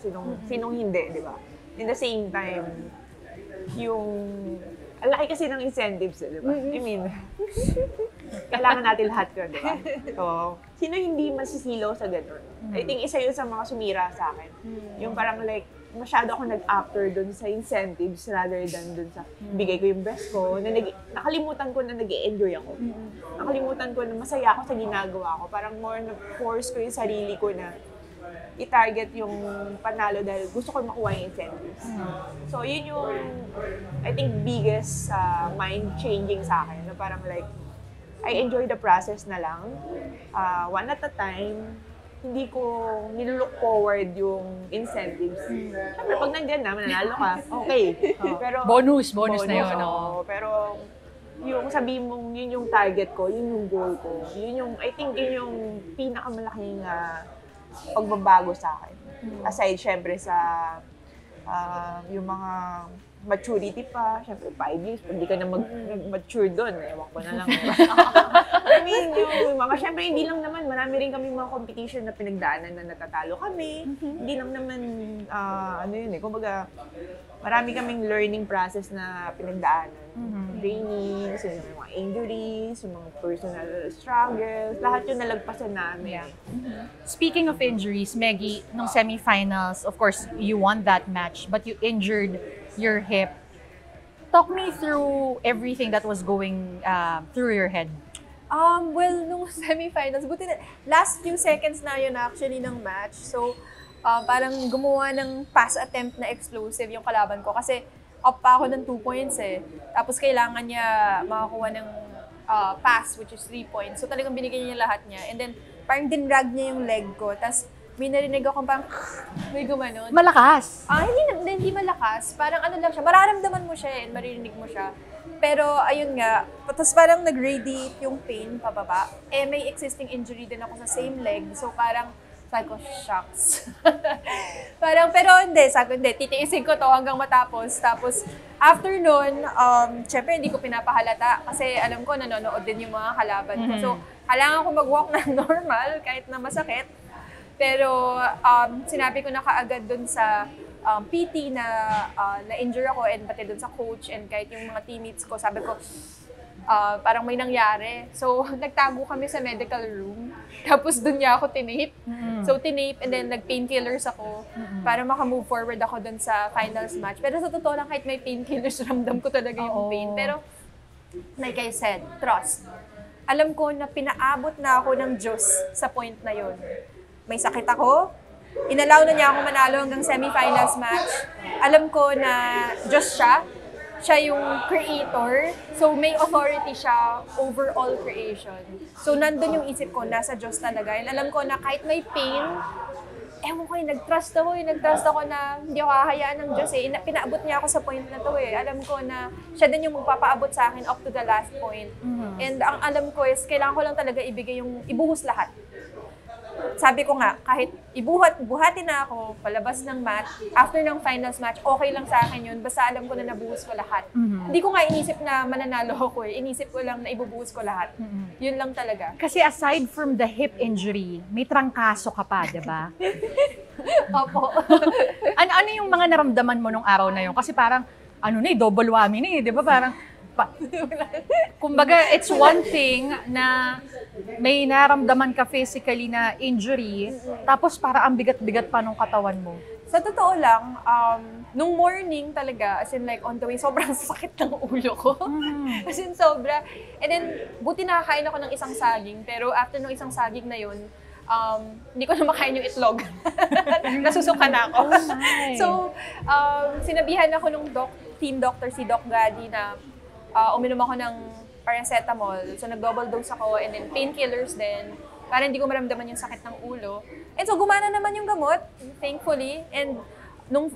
Sinong hindi, di ba? In the same time, ang laki kasi ng incentives, di ba? I mean, kailangan natin lahat yun, di ba? So, sino hindi masisilaw sa ganun? I think isa yun sa mga sumira sa akin. Yung parang like, masyado ako nag-after dun sa incentives rather than dun sa bigay ko yung best ko, na nakalimutan ko na nag-e-enjoy ako. Nakalimutan ko na masaya ako sa ginagawa ko. Parang more na-force ko yung sarili ko na i-target yung panalo dahil gusto ko makuha yung incentives. So, yun yung, I think, biggest mind-changing sa akin. Na parang like, I enjoy the process na lang. One at a time. Hindi ko nilook forward yung incentives. Siyempre, pag nandiyan na, mananalo ka, okay. Pero, bonus na yun. Pero, yung sabihin mong yun yung target ko, yun yung goal ko. I think yun yung pinakamalaking pagbabago sa akin. Aside, syempre, sa yung mga maturity pa, syempre 5 years, hindi ka na mag-mature doon, ewan ko na lang. I mean, yung mga, syempre hindi lang naman, marami rin kami mga competition na pinagdaanan na natatalo kami. Hindi lang naman, kumbaga, marami kaming learning process na pinagdaanan. Trainings, yung mga injuries, yung mga personal struggles, lahat yun nalagpasan namin. Speaking of injuries, Maggie, nung semifinals, of course, you won that match, but you injured your hip talk me through everything that was going through your head. Well, nung semifinals, buti na, last few seconds na yun actually ng match. So, parang gumawa ng pass attempt na explosive yung kalaban ko. Kasi up pa ako ng 2 points eh. Tapos kailangan niya makakuha ng pass, which is 3 points. So, talagang binigyan niya lahat niya. And then, parang dinrag niya yung leg ko. Tapos, may narinig ako parang, may gumanon. Malakas. Hindi malakas. Parang ano lang siya, mararamdaman mo siya and maririnig mo siya. Pero ayun nga, tapos parang nag-radiate yung pain pababa. Eh may existing injury din ako sa same leg. So parang, sabi ko, shucks. Parang, pero hindi, sabi ko, hindi, titiisin ko to hanggang matapos. Tapos, after nun, syempre hindi ko pinapahalata kasi alam ko nanonood din yung mga kalaban ko. So, kailangan ko mag-walk na normal kahit na masakit. Pero sinabi ko na kaagad dun sa PT na na-injure ako and pati dun sa coach and kahit yung mga teammates ko, sabi ko, parang may nangyari. So, nagtago kami sa medical room. Tapos dun niya ako tinape. So, tinape and then nag-painkillers ako para makamove forward ako dun sa finals match. Pero sa totoo lang, kahit may painkillers, ramdam ko talaga yung pain. Pero, like I said, trust. Alam ko na pinaabot na ako ng Diyos sa point na yun. May sakit ako, inalaw na niya ako manalo hanggang semifinals match. Alam ko na Diyos siya. Siya yung creator. So, may authority siya over all creation. So, nandun yung isip ko, nasa Diyos talaga. And alam ko na kahit may pain, ewan ko nag-trust ako na hindi ako hahayaan ng Diyos eh. Pinaabot niya ako sa point na to eh. Alam ko na siya din yung magpapaabot sa akin up to the last point. And ang alam ko is, kailangan ko lang talaga ibuhos lahat. Sabi ko nga, kahit buhatin na ako, palabas ng match, after ng finals match, okay lang sa akin yun, basta alam ko na nabuhos ko lahat. Hindi ko nga inisip na mananalo ako eh, inisip ko lang na ibubuhos ko lahat. Yun lang talaga. Kasi aside from the hip injury, may trangkaso ka pa, di ba? Opo. ano yung mga naramdaman mo nung araw na yun? Kasi parang, double whammy na eh, di ba? Parang, kumbaga, it's one thing na may naramdaman ka physically na injury, tapos para ang bigat-bigat pa nung katawan mo. Sa totoo lang, nung morning talaga, as in like on the way, sobrang sakit ng ulo ko. As in sobra. And then, buti nakakain ako ng isang saging, pero after ng isang saging na yun, hindi ko na makain yung itlog. Nasusuka na ako. So, sinabihan ako nung team doctor, si Doc Gadi, na uminom ako ng paracetamol. So, nag-double dose ako and then painkillers din para hindi ko maramdaman yung sakit ng ulo. And so, gumana naman yung gamot, thankfully. And nung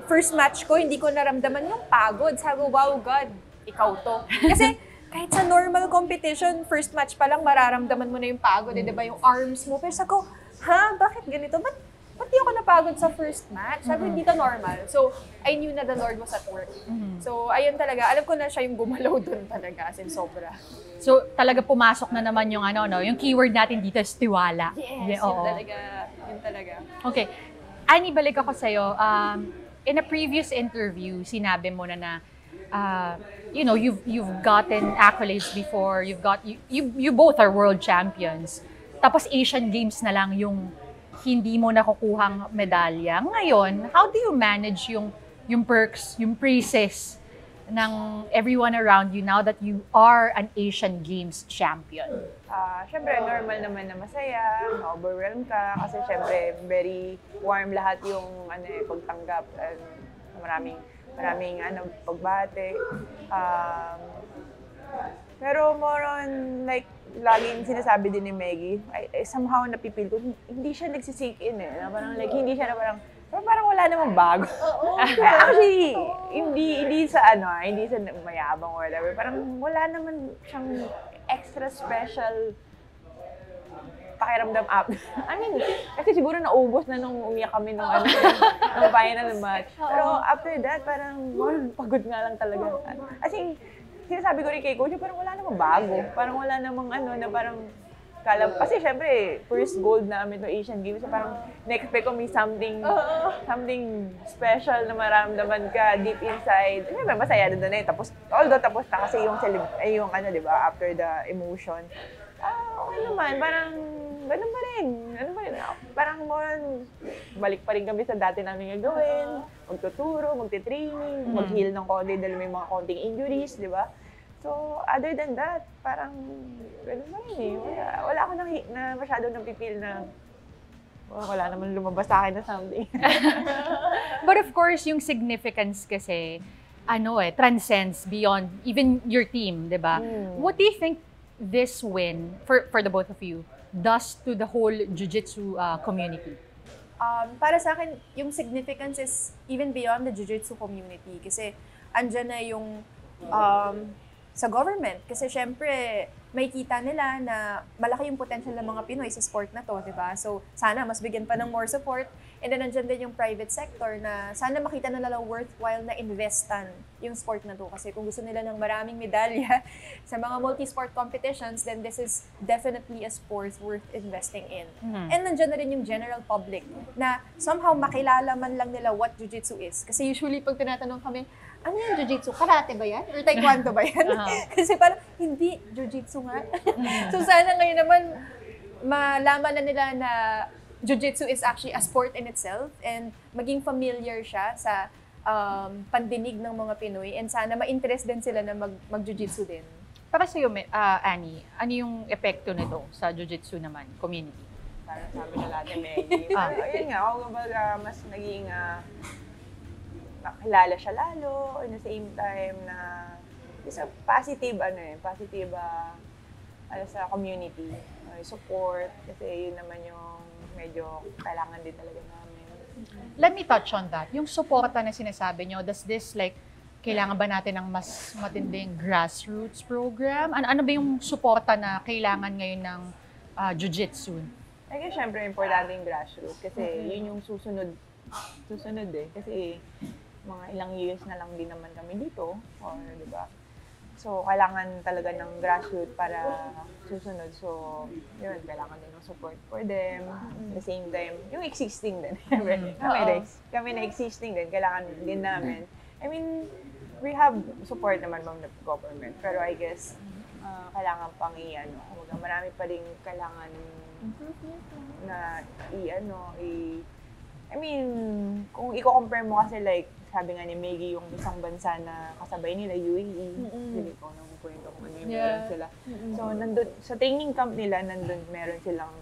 first match ko, hindi ko naramdaman yung pagod. Sabi ko, wow, God, ikaw to. Kasi kahit sa normal competition, first match pa lang, mararamdaman mo na yung pagod. Di ba? Yung arms mo. Pero sabi ko, bakit ganito? Ba't di ako napagod sa first match? Sabi ko, hindi to normal. So, I knew na the Lord was at work. So, ayun talaga. Alam ko na siya yung gumalaw doon talaga. As in, sobra. So, talaga pumasok na naman yung yung keyword natin dito is tiwala. Yes, yun talaga. Okay. Annie, balik ako sa'yo. In a previous interview, sinabi mo na you've gotten accolades before. You both are world champions. Tapos Asian Games na lang yung hindi mo nakukuhang medalya. Ngayon, how do you manage yung perks, yung praises ng everyone around you now that you are an Asian Games champion? Siyempre, normal naman na masaya, ma-overwhelm ka, kasi siyempre, very warm lahat yung pagtanggap. Maraming pagbate. Pero more on, like, laging sinasabi din ni Meggy, somehow napipil ko, hindi siya nagsisink in eh. Parang like, hindi siya na parang wala namang bago. Actually, hindi sa mayabang or whatever. Parang wala naman siyang extra special pakiramdam up. I mean, kasi siguro naubos na nung umiyak kami nung final match. Pero after that, parang pagod nga lang talaga. As in, sinasabi ko rin kay Coach, parang wala namang bago. Parang wala namang na parang kasi syempre, first gold namin no Asian Games, so parang na-expect ko may something special na maramdaman ka deep inside. Syempre, masaya na doon eh. Although tapos na kasi yung di ba, after the emotion. Okay naman, parang ganun pa rin. Parang balik pa rin kami sa dati namin gagawin. Magtuturo, magte-training, mag-heal ng konti dahil may mga konting injuries, di ba? So, other than that, parang ganun pa rin eh. Wala ako na masyadong napipil na wala naman lumabas sa akin na something. But of course, yung significance kasi, transcends beyond even your team, di ba? What do you think this win, for the both of you, does to the whole jiu-jitsu community? Para sa akin, yung significance is even beyond the jiu-jitsu community. Kasi andyan na yung sa government. Kasi syempre, may kita nila na malaki yung potential ng mga Pinoy sa sport na to, di ba? So, sana mas bigyan pa ng more support. And then, andyan din yung private sector na sana makita na nila worthwhile na investan yung sport na to. Kasi kung gusto nila ng maraming medalya sa mga multi-sport competitions, then this is definitely a sport worth investing in. And nandyan na rin yung general public na somehow makilala man lang nila what jiu-jitsu is. Kasi usually, pag tinatanong kami, ano yung jiu-jitsu? Karate ba yan? Or taekwondo ba yan? Kasi parang, hindi, jiu-jitsu nga. So sana ngayon naman, malaman na nila na jiu-jitsu is actually a sport in itself and maging familiar siya sa pandinig ng mga Pinoy and sana ma-interest din sila na mag-jiu-jitsu din. Para sa'yo, Annie, ano yung epekto nito sa jiu-jitsu naman, community? Parang sabi na natin, Maggie. Ayun nga, ako mas naging makilala siya lalo, in the same time na isa positive sa community, support, kasi yun naman yung medyo kailangan din talaga namin. Let me touch on that. Yung suporta na sinasabi nyo, does this kailangan ba natin ng mas matinding grassroots program? Ano ba yung suporta na kailangan ngayon ng jiu-jitsu? I guess syempre importante yung grassroots kasi yun yung susunod eh. Kasi mga ilang years na lang din naman kami dito, or di ba? So, kailangan talaga ng grassroots para susunod. So, yun, kailangan din ng support for them. At the same time, yung existing din. Kami na existing din, kailangan din namin. I mean, we have support naman from the government. Pero I guess, kailangan pang marami pa rin kailangan na I mean, kung i-compare mo kasi sabi nga ni Maggie, yung isang bansa na kasabay nila, UAE, hindi ko nang kwento kung ano yung meron sila. So, nandun, sa training camp nila, meron silang,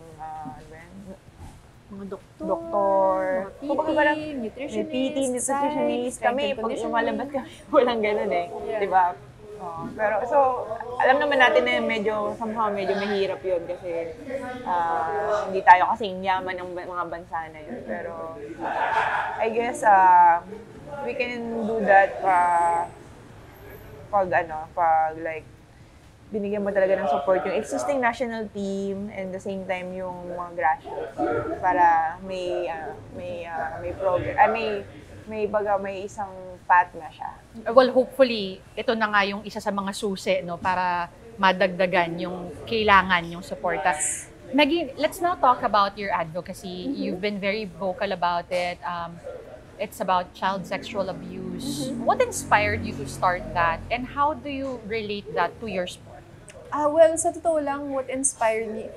mga doktor, nutritionist, kami, pag lumalabas kami, walang ganun eh. Diba? Pero, so, alam naman natin na medyo mahirap yun kasi hindi tayo kasing yaman ng mga bansa na yun. Pero, I guess, we can do that pag binigyan mo talaga ng support yung existing national team and the same time yung mga grassroots para may isang path na siya. Well, hopefully, ito na nga yung isa sa mga susi, no, para madagdagan yung kailangan, yung suporta. Maggie, let's now talk about your advocacy. You've been very vocal about it. It's about child sexual abuse. What inspired you to start that? And how do you relate that to your sport? Well, sa totoo lang, what inspired me,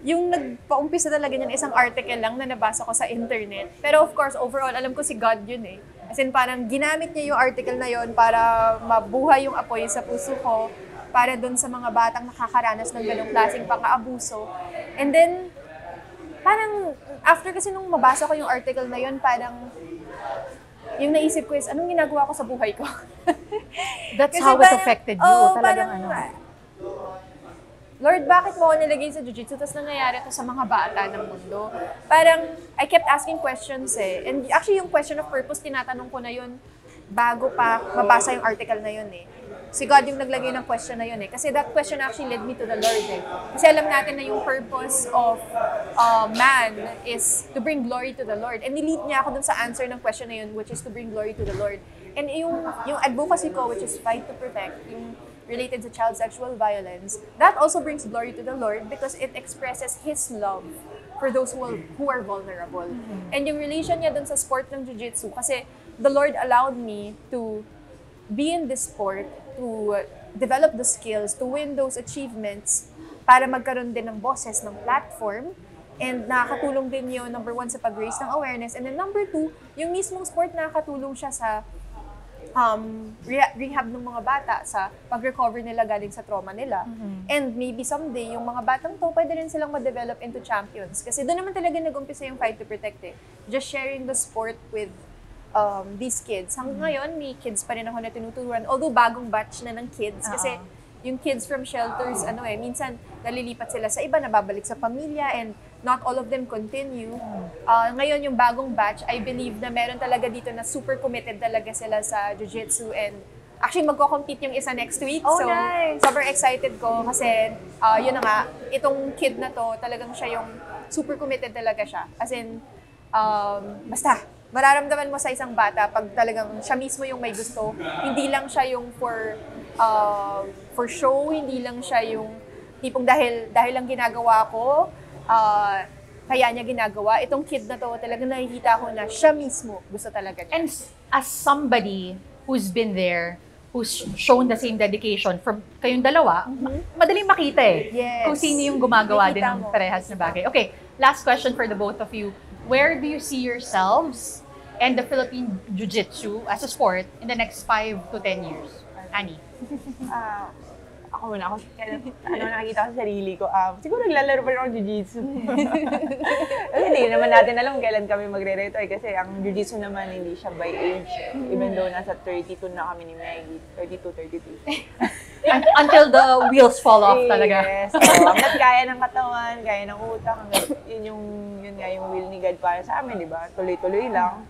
yung nagpa-umpisa talaga niyan, isang article lang na nabasa ko sa internet. Pero of course, overall, alam ko si God yun eh. As in, parang ginamit niya yung article na yun para mabuhay yung apoy sa puso ko, para dun sa mga batang nakakaranas ng ganong klaseng pang-aabuso. And then, parang, after kasi nung mabasa ko yung article na yun, parang, yung naisip ko is, anong ginagawa ko sa buhay ko? That's how it affected you. Talagang Lord, bakit mo ako nilagay sa jiu-jitsu? Tapos nangyayari ito sa mga bata ng mundo. Parang, I kept asking questions eh. And actually, yung question of purpose, tinatanong ko na yun bago pa mabasa yung article na yun eh. Si God yung naglagay ng question na yun eh. Kasi that question actually led me to the Lord eh. Kasi alam natin na yung purpose of man is to bring glory to the Lord. And nilead niya ako dun sa answer ng question na yun, which is to bring glory to the Lord. And yung advocacy ko, which is fight to protect, yung related to child sexual violence, that also brings glory to the Lord because it expresses His love for those who are vulnerable. And yung relation niya dun sa sport ng jiu-jitsu, kasi the Lord allowed me to be in this sport, to develop the skills, to win those achievements, para magkaroon din ng boses, ng platform, And nakakatulong din yun, number 1, sa pag-raise ng awareness. And then number 2, yung mismong sport nakakatulong siya sa rehab ng mga bata, sa pag-recover nila galing sa trauma nila. And maybe someday, yung mga batang to, pwede rin silang ma-develop into champions. Kasi doon naman talaga nag-umpisa yung Fight to Protect eh. Just sharing the sport with these kids. Hanggang ngayon, may kids pa rin ako na tinuturuan. Although bagong batch na ng kids. Kasi yung kids from shelters, minsan nalilipat sila sa iba, nababalik sa pamilya, and not all of them continue. Ngayon, yung bagong batch, I believe na meron talaga dito na super committed talaga sila sa jiu-jitsu, and actually magko-compete yung isa next week. Oh, so, nice! Sobrang excited ko kasi yun na nga, itong kid na to, talagang siya yung super committed talaga siya. As in, basta, mararamdaman mo sa isang bata pag talagang siya mismo yung may gusto. Hindi lang siya yung for show, hindi lang siya yung tipong dahil lang ginagawa ko, kaya niya ginagawa. Itong kid na to, talagang nakikita ko na siya mismo gusto talaga niya. And as somebody who's been there, who's shown the same dedication from kayong dalawa, madaling makita eh. Yes. Kung sino yung gumagawa din Makita ng mo. parehas na bagay. Okay, last question for the both of you. Where do you see yourselves and the Philippine Jiu-Jitsu as a sport in the next 5 to 10 years? Annie? Ako muna, nakikita ko sa sarili ko, siguro naglalaro pa rin ako jiu-jitsu. Kasi hindi naman natin alam kailan kami magre-retire kasi ang jiu-jitsu naman hindi siya by age. Even though nasa 32 na kami ni Maggie, 32, 33. Until the wheels fall off talaga. Yes. So, hanggat kaya ng katawan, kaya ng utak, hanggat yun nga yung will ni God para sa amin, di ba? Tuloy-tuloy lang.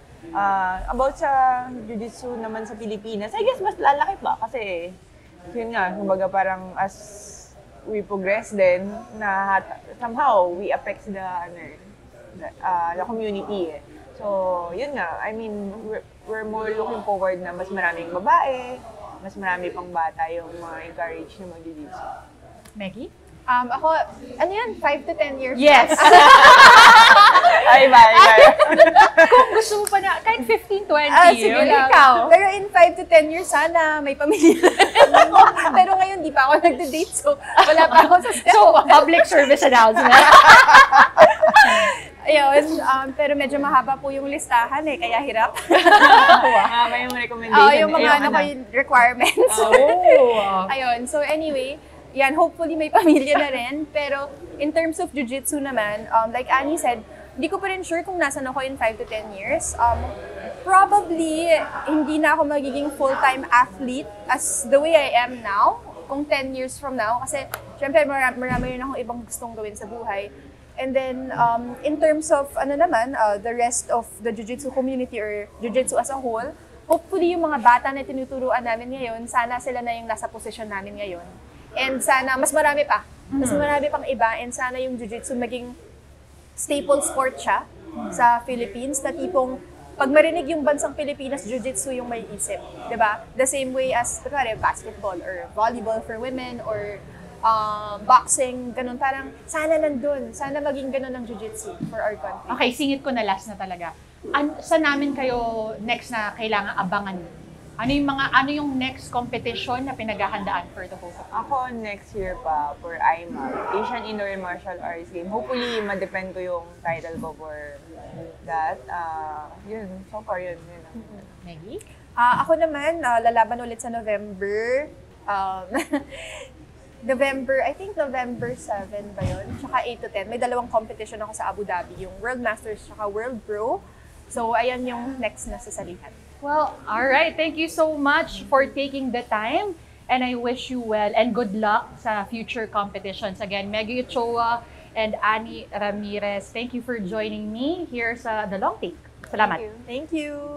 About sa jiu-jitsu naman sa Pilipinas, I guess mas lalaki pa kasi yun nga, kumbaga parang as we progress din, na somehow we affect the community eh. So, yun nga, I mean, we're more looking forward na mas maraming babae, mas marami pang bata yung ma-encourage na mag-jiu-jitsu. Maggie? Ako, 5 to 10 years? Yes! Ay, bye. Kung gusto mo pa na, kahit 15, 20, Sige yun, lang. ikaw. Pero in 5 to 10 years, sana may pamilya. Pero ngayon, di pa ako nagde-date, so wala pa ako sa step. So, public service announcement. Ayun, pero medyo mahaba po yung listahan kaya hirap. May yung recommendation. Yung mga yung requirements. Ayun, so anyway, yan, hopefully may pamilya na rin. Pero in terms of jiu-jitsu naman, like Annie said, hindi ko pa rin sure kung nasan ako in 5 to 10 years. Probably, hindi na ako magiging full-time athlete as the way I am now, kung 10 years from now. Kasi, syempre, marami rin akong ibang gustong gawin sa buhay. And then, in terms of, the rest of the jiu-jitsu community or jiu-jitsu as a whole, hopefully, yung mga bata na tinuturuan namin ngayon, sana sila na yung nasa posisyon namin ngayon. And sana, mas marami pa. Mas marami pang iba. And sana yung jiu-jitsu maging staple sport siya sa Philippines, na tipong pag marinig yung bansang Pilipinas, jiu-jitsu yung may isip, 'di ba? The same way as basketball or volleyball for women or boxing, ganun. Parang sana nandun, sana maging ganun ang jiu-jitsu for our country. Okay, singit ko na last na talaga. Saan namin kayo next na kailangan abangan? Ano yung next competition na pinaghahandaan for the both of you? Ako next year pa for IMA, Asian Indoor Martial Arts Game. Hopefully, ma-depend ko yung title ko for that. Yun, so far yun. Maggie? Ako naman, lalaban ulit sa November. I think November 7 ba yun? Tsaka 8 to 10. May dalawang competition ako sa Abu Dhabi, yung World Masters tsaka World Pro. So, ayan yung next na sasalihan. Well, all right. Thank you so much for taking the time. And I wish you well and good luck sa future competitions. Again, Maggie Ochoa and Annie Ramirez, thank you for joining me here sa The Long Take. Salamat. Thank you.